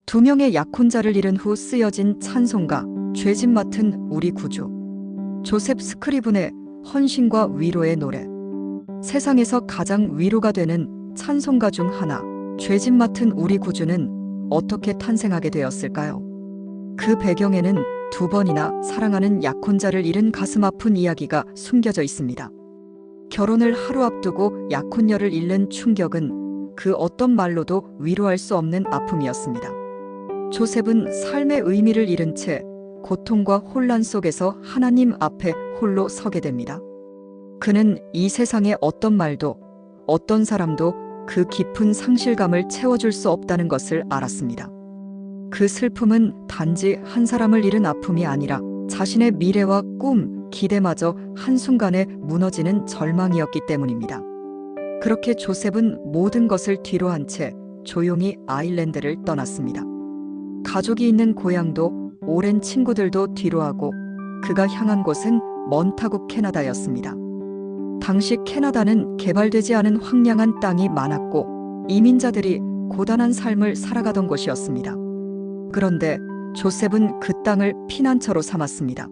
두 명의 약혼자를 잃은 후 쓰여진 찬송가 죄짐 맡은 우리 구주. 조셉 스크리븐의 헌신과 위로의 노래. 세상에서 가장 위로가 되는 찬송가 중 하나, 죄짐 맡은 우리 구주는 어떻게 탄생하게 되었을까요? 그 배경에는 두 번이나 사랑하는 약혼자를 잃은 가슴 아픈 이야기가 숨겨져 있습니다. 결혼을 하루 앞두고 약혼녀를 잃는 충격은 그 어떤 말로도 위로할 수 없는 아픔이었습니다. 조셉은 삶의 의미를 잃은 채 고통과 혼란 속에서 하나님 앞에 홀로 서게 됩니다. 그는 이 세상의 어떤 말도, 어떤 사람도 그 깊은 상실감을 채워줄 수 없다는 것을 알았습니다. 그 슬픔은 단지 한 사람을 잃은 아픔이 아니라 자신의 미래와 꿈, 기대마저 한순간에 무너지는 절망이었기 때문입니다. 그렇게 조셉은 모든 것을 뒤로한 채 조용히 아일랜드를 떠났습니다. 가족이 있는 고향도 오랜 친구들도 뒤로하고 그가 향한 곳은 먼 타국 캐나다였습니다. 당시 캐나다는 개발되지 않은 황량한 땅이 많았고 이민자들이 고단한 삶을 살아가던 곳이었습니다. 그런데 조셉은 그 땅을 피난처로 삼았습니다.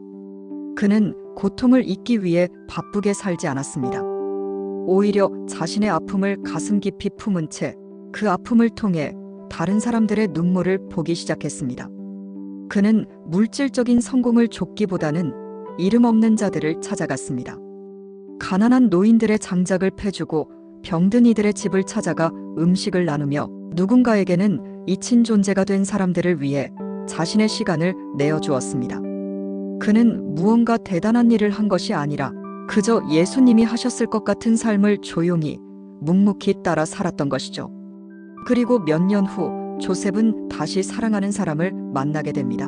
그는 고통을 잊기 위해 바쁘게 살지 않았습니다. 오히려 자신의 아픔을 가슴 깊이 품은 채 그 아픔을 통해 다른 사람들의 눈물을 보기 시작했습니다. 그는 물질적인 성공을 좇기보다는 이름 없는 자들을 찾아갔습니다. 가난한 노인들의 장작을 패주고 병든 이들의 집을 찾아가 음식을 나누며 누군가에게는 잊힌 존재가 된 사람들을 위해 자신의 시간을 내어주었습니다. 그는 무언가 대단한 일을 한 것이 아니라 그저 예수님이 하셨을 것 같은 삶을 조용히 묵묵히 따라 살았던 것이죠. 그리고 몇 년 후 조셉은 다시 사랑하는 사람을 만나게 됩니다.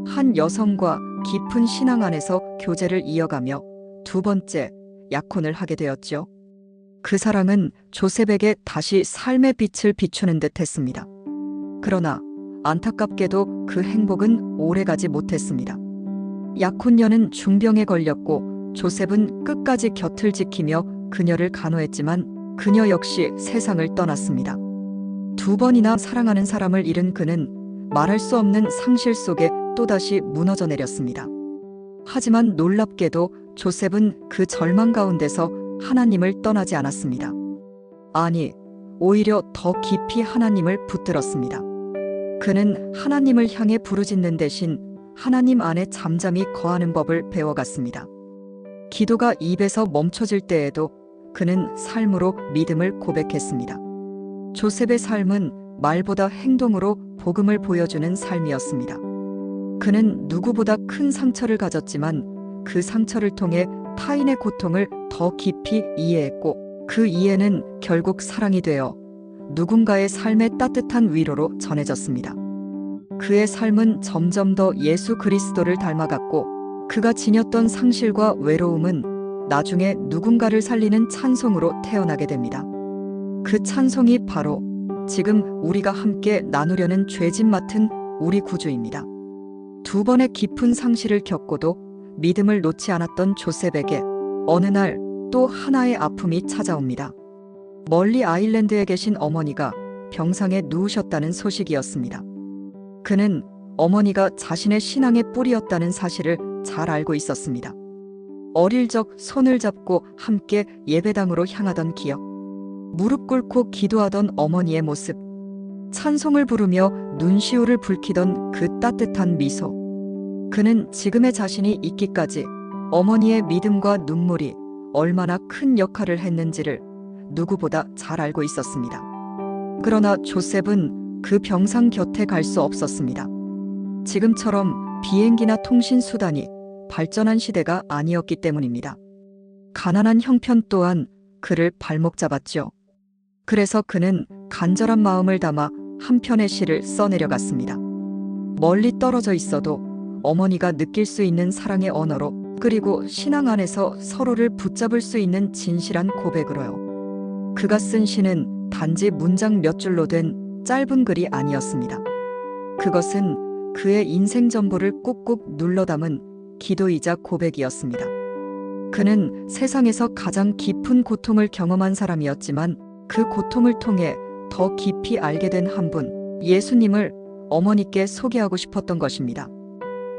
한 여성과 깊은 신앙 안에서 교제를 이어가며 두 번째 약혼을 하게 되었죠. 그 사랑은 조셉에게 다시 삶의 빛을 비추는 듯 했습니다. 그러나 안타깝게도 그 행복은 오래가지 못했습니다. 약혼녀는 중병에 걸렸고 조셉은 끝까지 곁을 지키며 그녀를 간호했지만 그녀 역시 세상을 떠났습니다. 두 번이나 사랑하는 사람을 잃은 그는 말할 수 없는 상실 속에 또다시 무너져 내렸습니다. 하지만 놀랍게도 조셉은 그 절망 가운데서 하나님을 떠나지 않았습니다. 아니, 오히려 더 깊이 하나님을 붙들었습니다. 그는 하나님을 향해 부르짖는 대신 하나님 안에 잠잠히 거하는 법을 배워갔습니다. 기도가 입에서 멈춰질 때에도 그는 삶으로 믿음을 고백했습니다. 조셉의 삶은 말보다 행동으로 복음을 보여주는 삶이었습니다. 그는 누구보다 큰 상처를 가졌지만 그 상처를 통해 타인의 고통을 더 깊이 이해했고 그 이해는 결국 사랑이 되어 누군가의 삶의 따뜻한 위로로 전해졌습니다. 그의 삶은 점점 더 예수 그리스도를 닮아갔고 그가 지녔던 상실과 외로움은 나중에 누군가를 살리는 찬송으로 태어나게 됩니다. 그 찬송이 바로 지금 우리가 함께 나누려는 죄짐 맡은 우리 구주입니다. 두 번의 깊은 상실을 겪고도 믿음을 놓지 않았던 조셉에게 어느 날 또 하나의 아픔이 찾아옵니다. 멀리 아일랜드에 계신 어머니가 병상에 누우셨다는 소식이었습니다. 그는 어머니가 자신의 신앙의 뿌리였다는 사실을 잘 알고 있었습니다. 어릴 적 손을 잡고 함께 예배당으로 향하던 기억, 무릎 꿇고 기도하던 어머니의 모습, 찬송을 부르며 눈시울을 붉히던 그 따뜻한 미소. 그는 지금의 자신이 있기까지 어머니의 믿음과 눈물이 얼마나 큰 역할을 했는지를 누구보다 잘 알고 있었습니다. 그러나 조셉은 그 병상 곁에 갈 수 없었습니다. 지금처럼 비행기나 통신 수단이 발전한 시대가 아니었기 때문입니다. 가난한 형편 또한 그를 발목 잡았죠. 그래서 그는 간절한 마음을 담아 한 편의 시를 써내려갔습니다. 멀리 떨어져 있어도 어머니가 느낄 수 있는 사랑의 언어로, 그리고 신앙 안에서 서로를 붙잡을 수 있는 진실한 고백으로요. 그가 쓴 시는 단지 문장 몇 줄로 된 짧은 글이 아니었습니다. 그것은 그의 인생 전부를 꾹꾹 눌러 담은 기도이자 고백이었습니다. 그는 세상에서 가장 깊은 고통을 경험한 사람이었지만 그 고통을 통해 더 깊이 알게 된 한 분, 예수님을 어머니께 소개하고 싶었던 것입니다.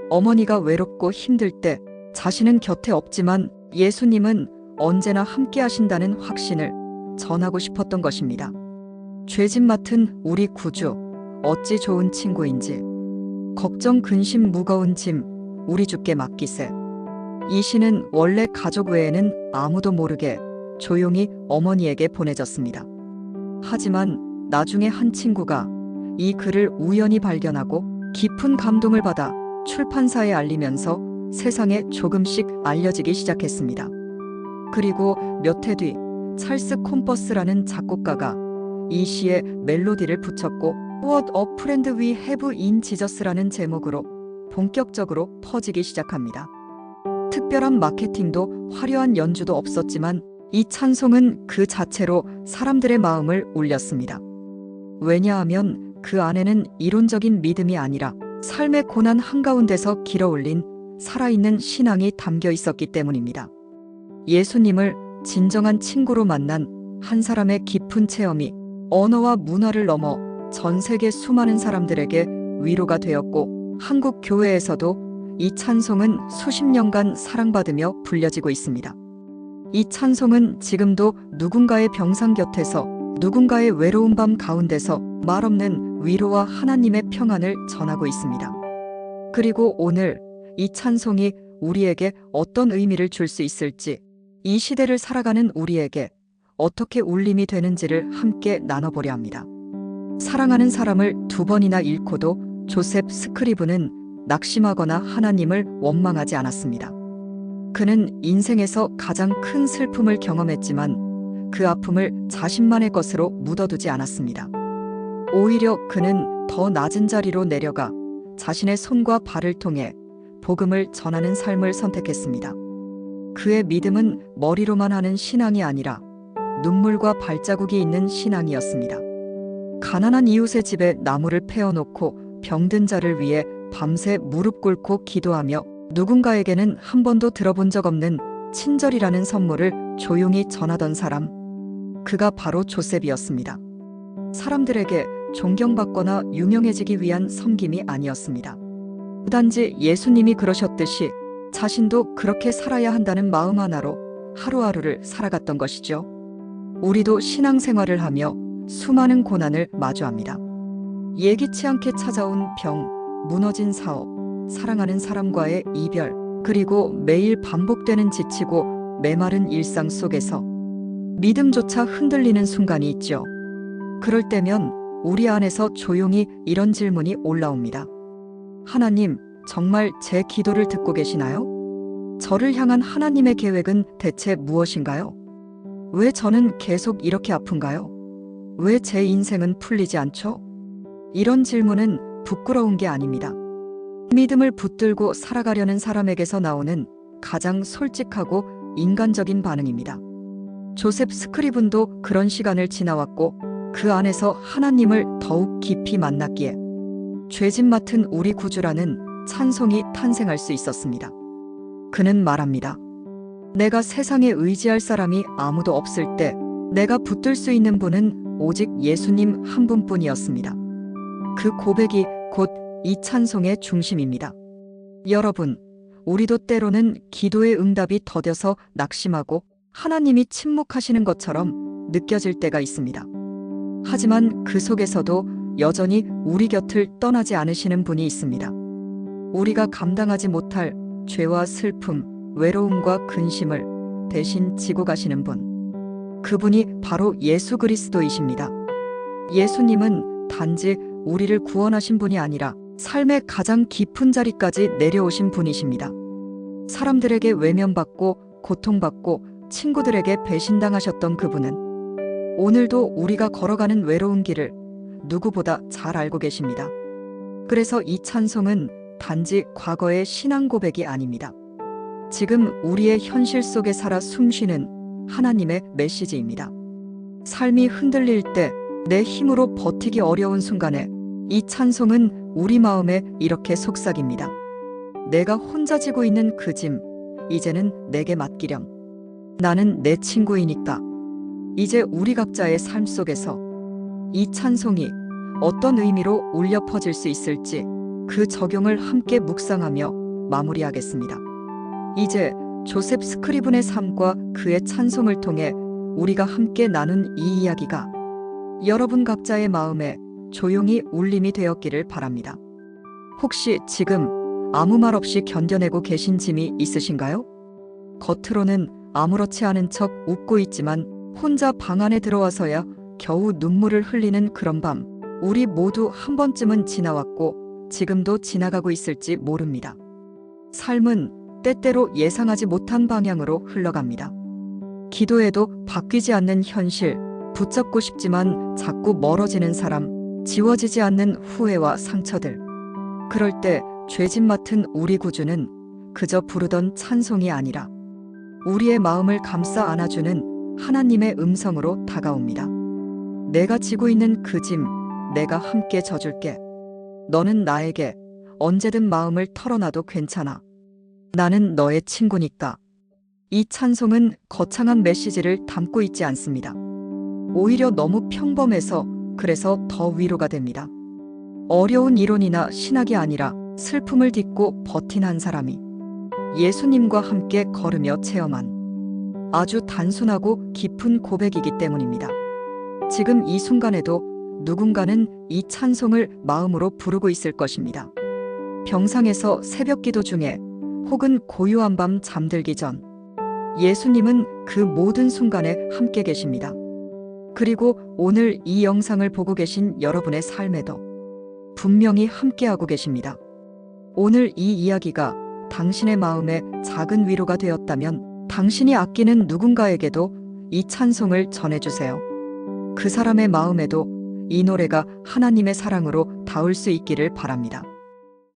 어머니가 외롭고 힘들 때 자신은 곁에 없지만 예수님은 언제나 함께 하신다는 확신을 전하고 싶었던 것입니다. 죄짐 맡은 우리 구주, 어찌 좋은 친구인지. 걱정 근심 무거운 짐, 우리 주께 맡기세. 이 시는 원래 가족 외에는 아무도 모르게 조용히 어머니에게 보내졌습니다. 하지만 나중에 한 친구가 이 글을 우연히 발견하고 깊은 감동을 받아 출판사에 알리면서 세상에 조금씩 알려지기 시작했습니다. 그리고 몇 해 뒤 찰스 콤퍼스라는 작곡가가 이 시에 멜로디를 붙였고 What a Friend We Have in Jesus라는 제목으로 본격적으로 퍼지기 시작합니다. 특별한 마케팅도 화려한 연주도 없었지만 이 찬송은 그 자체로 사람들의 마음을 울렸습니다. 왜냐하면 그 안에는 이론적인 믿음이 아니라 삶의 고난 한가운데서 길어올린 살아있는 신앙이 담겨 있었기 때문입니다. 예수님을 진정한 친구로 만난 한 사람의 깊은 체험이 언어와 문화를 넘어 전 세계 수많은 사람들에게 위로가 되었고 한국 교회에서도 이 찬송은 수십 년간 사랑받으며 불려지고 있습니다. 이 찬송은 지금도 누군가의 병상 곁에서 누군가의 외로운 밤 가운데서 말없는 위로와 하나님의 평안을 전하고 있습니다. 그리고 오늘 이 찬송이 우리에게 어떤 의미를 줄 수 있을지, 이 시대를 살아가는 우리에게 어떻게 울림이 되는지를 함께 나눠보려 합니다. 사랑하는 사람을 두 번이나 잃고도 조셉 스크리브는 낙심하거나 하나님을 원망하지 않았습니다. 그는 인생에서 가장 큰 슬픔을 경험했지만 그 아픔을 자신만의 것으로 묻어두지 않았습니다. 오히려 그는 더 낮은 자리로 내려가 자신의 손과 발을 통해 복음을 전하는 삶을 선택했습니다. 그의 믿음은 머리로만 하는 신앙이 아니라 눈물과 발자국이 있는 신앙이었습니다. 가난한 이웃의 집에 나무를 패워놓고 병든 자를 위해 밤새 무릎 꿇고 기도하며 누군가에게는 한 번도 들어본 적 없는 친절이라는 선물을 조용히 전하던 사람, 그가 바로 조셉이었습니다. 사람들에게 존경받거나 유명해지기 위한 섬김이 아니었습니다. 단지 예수님이 그러셨듯이 자신도 그렇게 살아야 한다는 마음 하나로 하루하루를 살아갔던 것이죠. 우리도 신앙생활을 하며 수많은 고난을 마주합니다. 예기치 않게 찾아온 병, 무너진 사업, 사랑하는 사람과의 이별, 그리고 매일 반복되는 지치고 메마른 일상 속에서 믿음조차 흔들리는 순간이 있죠. 그럴 때면 우리 안에서 조용히 이런 질문이 올라옵니다. 하나님, 정말 제 기도를 듣고 계시나요? 저를 향한 하나님의 계획은 대체 무엇인가요? 왜 저는 계속 이렇게 아픈가요? 왜 제 인생은 풀리지 않죠? 이런 질문은 부끄러운 게 아닙니다. 믿음을 붙들고 살아가려는 사람에게서 나오는 가장 솔직하고 인간적인 반응입니다. 조셉 스크리븐도 그런 시간을 지나왔고 그 안에서 하나님을 더욱 깊이 만났기에 죄짐 맡은 우리 구주라는 찬송이 탄생할 수 있었습니다. 그는 말합니다. 내가 세상에 의지할 사람이 아무도 없을 때 내가 붙들 수 있는 분은 오직 예수님 한 분뿐이었습니다. 그 고백이 곧 이 찬송의 중심입니다. 여러분, 우리도 때로는 기도의 응답이 더뎌서 낙심하고 하나님이 침묵하시는 것처럼 느껴질 때가 있습니다. 하지만 그 속에서도 여전히 우리 곁을 떠나지 않으시는 분이 있습니다. 우리가 감당하지 못할 죄와 슬픔, 외로움과 근심을 대신 지고 가시는 분. 그분이 바로 예수 그리스도이십니다. 예수님은 단지 우리를 구원하신 분이 아니라 삶의 가장 깊은 자리까지 내려오신 분이십니다. 사람들에게 외면받고 고통받고 친구들에게 배신당하셨던 그분은 오늘도 우리가 걸어가는 외로운 길을 누구보다 잘 알고 계십니다. 그래서 이 찬송은 단지 과거의 신앙 고백이 아닙니다. 지금 우리의 현실 속에 살아 숨쉬는 하나님의 메시지입니다. 삶이 흔들릴 때 내 힘으로 버티기 어려운 순간에 이 찬송은 우리 마음에 이렇게 속삭입니다. 내가 혼자 지고 있는 그 짐, 이제는 내게 맡기렴. 나는 내 친구이니까. 이제 우리 각자의 삶 속에서 이 찬송이 어떤 의미로 울려 퍼질 수 있을지 그 적용을 함께 묵상하며 마무리하겠습니다. 이제 조셉 스크리븐의 삶과 그의 찬송을 통해 우리가 함께 나눈 이 이야기가 여러분 각자의 마음에 조용히 울림이 되었기를 바랍니다. 혹시 지금 아무 말 없이 견뎌내고 계신 짐이 있으신가요? 겉으로는 아무렇지 않은 척 웃고 있지만 혼자 방 안에 들어와서야 겨우 눈물을 흘리는 그런 밤, 우리 모두 한 번쯤은 지나왔고 지금도 지나가고 있을지 모릅니다. 삶은 때때로 예상하지 못한 방향으로 흘러갑니다. 기도해도 바뀌지 않는 현실, 붙잡고 싶지만 자꾸 멀어지는 사람, 지워지지 않는 후회와 상처들. 그럴 때 죄짐 맡은 우리 구주는 그저 부르던 찬송이 아니라 우리의 마음을 감싸 안아주는 하나님의 음성으로 다가옵니다. 내가 지고 있는 그 짐, 내가 함께 져줄게. 너는 나에게 언제든 마음을 털어놔도 괜찮아. 나는 너의 친구니까. 이 찬송은 거창한 메시지를 담고 있지 않습니다. 오히려 너무 평범해서 그래서 더 위로가 됩니다. 어려운 이론이나 신학이 아니라 슬픔을 딛고 버틴 한 사람이 예수님과 함께 걸으며 체험한 아주 단순하고 깊은 고백이기 때문입니다. 지금 이 순간에도 누군가는 이 찬송을 마음으로 부르고 있을 것입니다. 병상에서 새벽 기도 중에 혹은 고요한 밤 잠들기 전 예수님은 그 모든 순간에 함께 계십니다. 그리고 오늘 이 영상을 보고 계신 여러분의 삶에도 분명히 함께하고 계십니다. 오늘 이 이야기가 당신의 마음에 작은 위로가 되었다면 당신이 아끼는 누군가에게도 이 찬송을 전해주세요. 그 사람의 마음에도 이 노래가 하나님의 사랑으로 닿을 수 있기를 바랍니다.